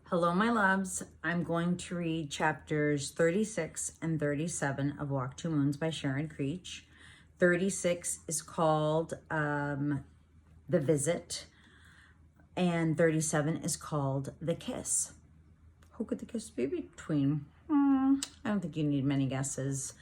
Hello, my loves. I'm going to read chapters 36 and 37 of Walk Two Moons by Sharon Creech. 36 is called The Visit, and 37 is called The Kiss. Who could the kiss be between? I don't think you need many guesses.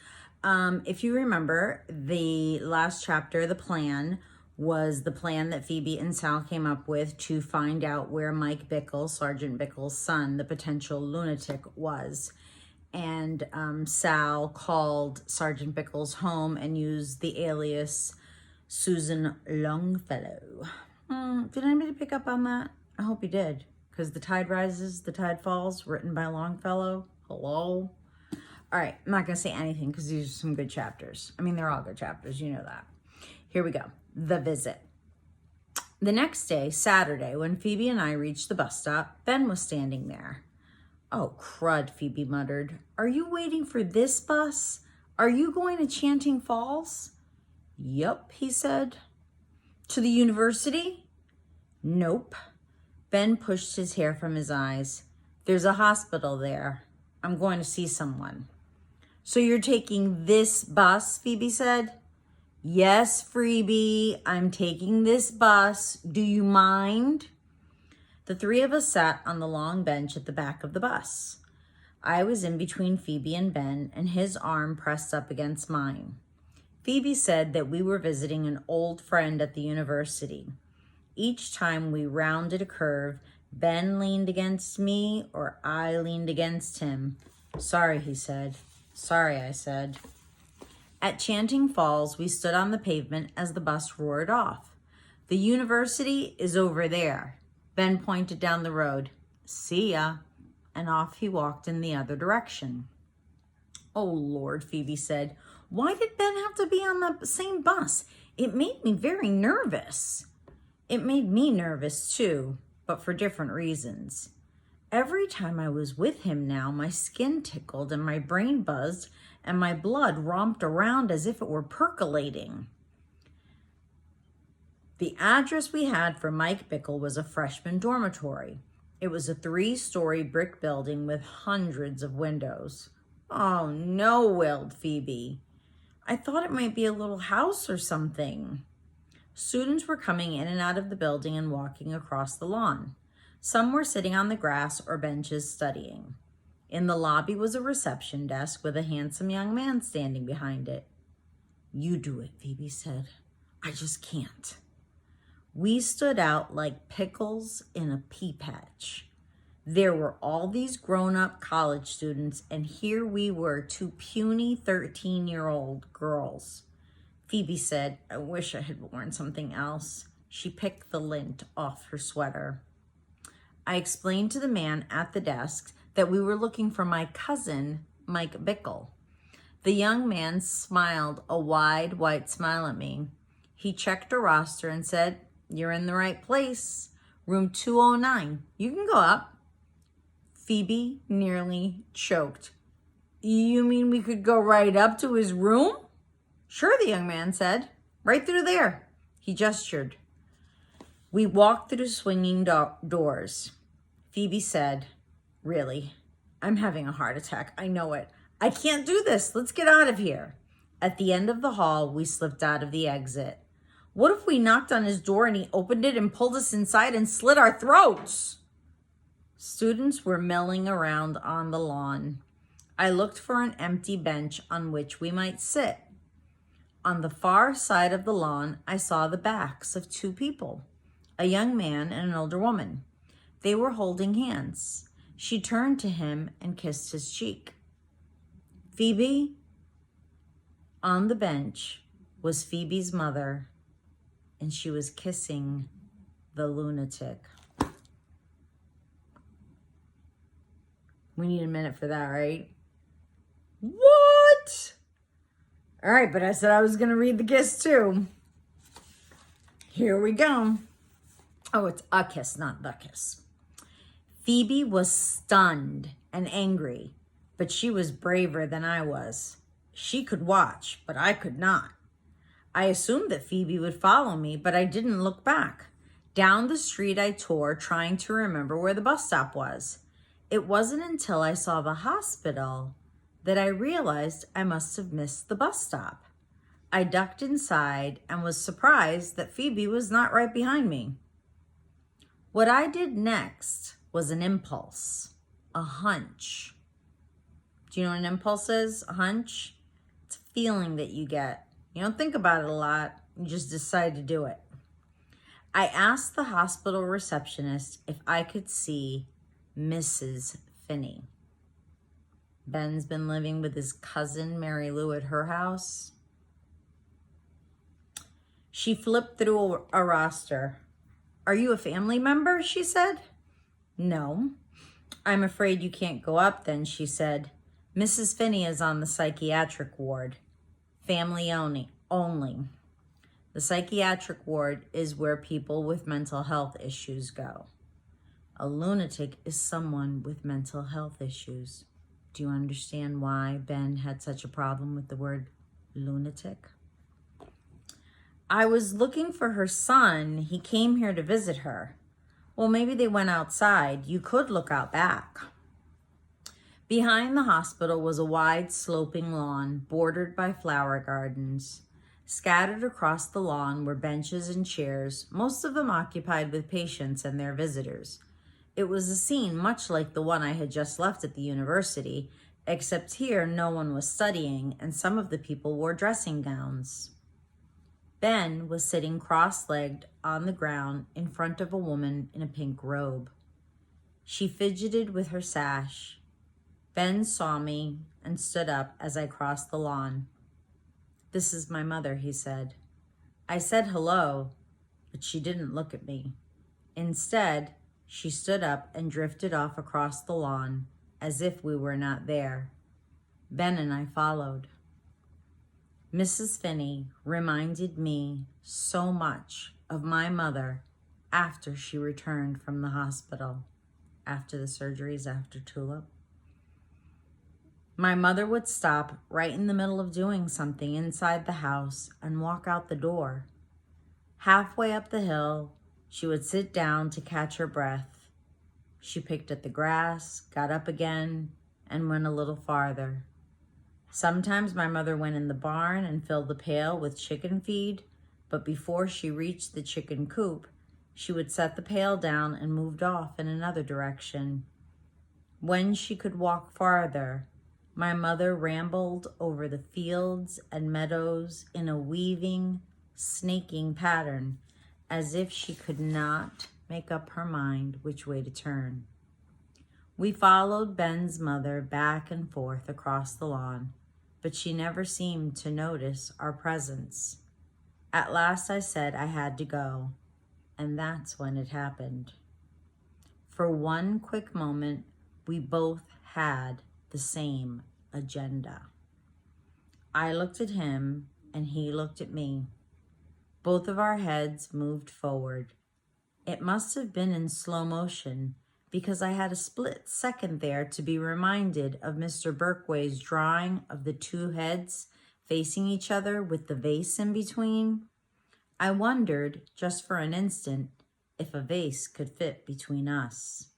If you remember, the last chapter, the plan, was the plan that Phoebe and Sal came up with to find out where Mike Bickle, Sergeant Bickle's son, the potential lunatic, was. And Sal called Sergeant Bickle's home and used the alias Susan Longfellow. Did anybody pick up on that? I hope you did, because The Tide Rises, The Tide Falls, written by Longfellow. Hello? All right, I'm not going to say anything because these are some good chapters. I mean, they're all good chapters. You know that. Here we go. The Visit. The next day, Saturday, when Phoebe and I reached the bus stop, Ben was standing there. "Oh, crud," Phoebe muttered. "Are you waiting for this bus? Are you going to Chanting Falls?" "Yup," he said. "To the university?" "Nope." Ben pushed his hair from his eyes. "There's a hospital there. I'm going to see someone." "So you're taking this bus?" Phoebe said. "Yes, Freebie, I'm taking this bus. Do you mind?" The three of us sat on the long bench at the back of the bus. I was in between Phoebe and Ben, and his arm pressed up against mine. Phoebe said that we were visiting an old friend at the university. Each time we rounded a curve, Ben leaned against me or I leaned against him. "Sorry," he said. "Sorry," I said. At Chanting Falls, we stood on the pavement as the bus roared off. "The university is over there." Ben pointed down the road. "See ya." And off he walked in the other direction. "Oh, Lord," Phoebe said. "Why did Ben have to be on the same bus? It made me very nervous." It made me nervous too, but for different reasons. Every time I was with him now, my skin tickled and my brain buzzed and my blood romped around as if it were percolating. The address we had for Mike Bickle was a freshman dormitory. It was a 3-story brick building with hundreds of windows. "Oh no," wailed Phoebe. "I thought it might be a little house or something." Students were coming in and out of the building and walking across the lawn. Some were sitting on the grass or benches studying. In the lobby was a reception desk with a handsome young man standing behind it. "You do it," Phoebe said. "I just can't." We stood out like pickles in a pea patch. There were all these grown-up college students, and here we were, two puny 13-year-old girls. Phoebe said, "I wish I had worn something else." She picked the lint off her sweater. I explained to the man at the desk that we were looking for my cousin, Mike Bickle. The young man smiled a wide, white smile at me. He checked a roster and said, "You're in the right place. Room 209. You can go up." Phoebe nearly choked. "You mean we could go right up to his room?" "Sure," the young man said. "Right through there." He gestured. We walked through swinging doors. Phoebe said, "Really, I'm having a heart attack. I know it. I can't do this. Let's get out of here." At the end of the hall, we slipped out of the exit. What if we knocked on his door and he opened it and pulled us inside and slit our throats? Students were milling around on the lawn. I looked for an empty bench on which we might sit. On the far side of the lawn, I saw the backs of 2 people, a young man and an older woman. They were holding hands. She turned to him and kissed his cheek. Phoebe? On the bench was Phoebe's mother, and she was kissing the lunatic. We need a minute for that, right? What? All right, but I said I was going to read the kiss too. Here we go. Oh, it's a kiss, not the kiss. Phoebe was stunned and angry, but she was braver than I was. She could watch, but I could not. I assumed that Phoebe would follow me, but I didn't look back. Down the street I tore, trying to remember where the bus stop was. It wasn't until I saw the hospital that I realized I must have missed the bus stop. I ducked inside and was surprised that Phoebe was not right behind me. What I did next was an impulse, a hunch. Do you know what an impulse is? A hunch? It's a feeling that you get. You don't think about it a lot, you just decide to do it. I asked the hospital receptionist if I could see Mrs. Finney. Ben's been living with his cousin Mary Lou at her house. She flipped through a roster. "Are you a family member?" she said. "No." "I'm afraid you can't go up then," she said. "Mrs. Finney is on the psychiatric ward. Family only. The psychiatric ward is where people with mental health issues go. A lunatic is someone with mental health issues." Do you understand why Ben had such a problem with the word lunatic? "I was looking for her son. He came here to visit her." "Well, maybe they went outside. You could look out back." Behind the hospital was a wide sloping lawn bordered by flower gardens. Scattered across the lawn were benches and chairs, most of them occupied with patients and their visitors. It was a scene much like the one I had just left at the university, except here no one was studying and some of the people wore dressing gowns. Ben was sitting cross-legged on the ground in front of a woman in a pink robe. She fidgeted with her sash. Ben saw me and stood up as I crossed the lawn. "This is my mother," he said. I said hello, but she didn't look at me. Instead, she stood up and drifted off across the lawn as if we were not there. Ben and I followed. Mrs. Finney reminded me so much of my mother after she returned from the hospital, after the surgeries, after Tulip. My mother would stop right in the middle of doing something inside the house and walk out the door. Halfway up the hill, she would sit down to catch her breath. She picked at the grass, got up again, and went a little farther. Sometimes my mother went in the barn and filled the pail with chicken feed, but before she reached the chicken coop, she would set the pail down and moved off in another direction. When she could walk farther, my mother rambled over the fields and meadows in a weaving, snaking pattern, as if she could not make up her mind which way to turn. We followed Ben's mother back and forth across the lawn, but she never seemed to notice our presence. At last I said I had to go, and that's when it happened. For one quick moment, we both had the same agenda. I looked at him and he looked at me. Both of our heads moved forward. It must have been in slow motion because I had a split second there to be reminded of Mr. Berkway's drawing of the two heads facing each other with the vase in between. I wondered, just for an instant, if a vase could fit between us.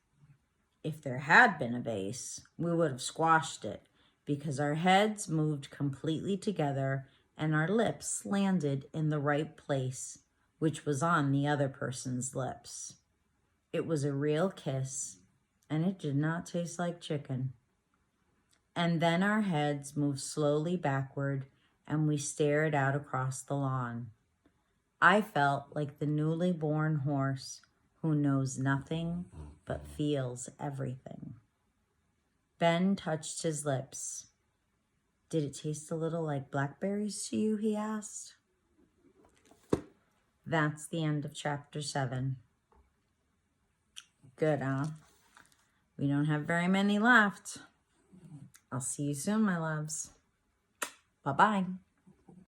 If there had been a vase, we would have squashed it because our heads moved completely together and our lips landed in the right place, which was on the other person's lips. It was a real kiss, and it did not taste like chicken. And then our heads moved slowly backward, and we stared out across the lawn. I felt like the newly born horse who knows nothing but feels everything. Ben touched his lips. "Did it taste a little like blackberries to you?" he asked. That's the end of chapter 7. Good, huh? We don't have very many left. I'll see you soon, my loves. Bye-bye.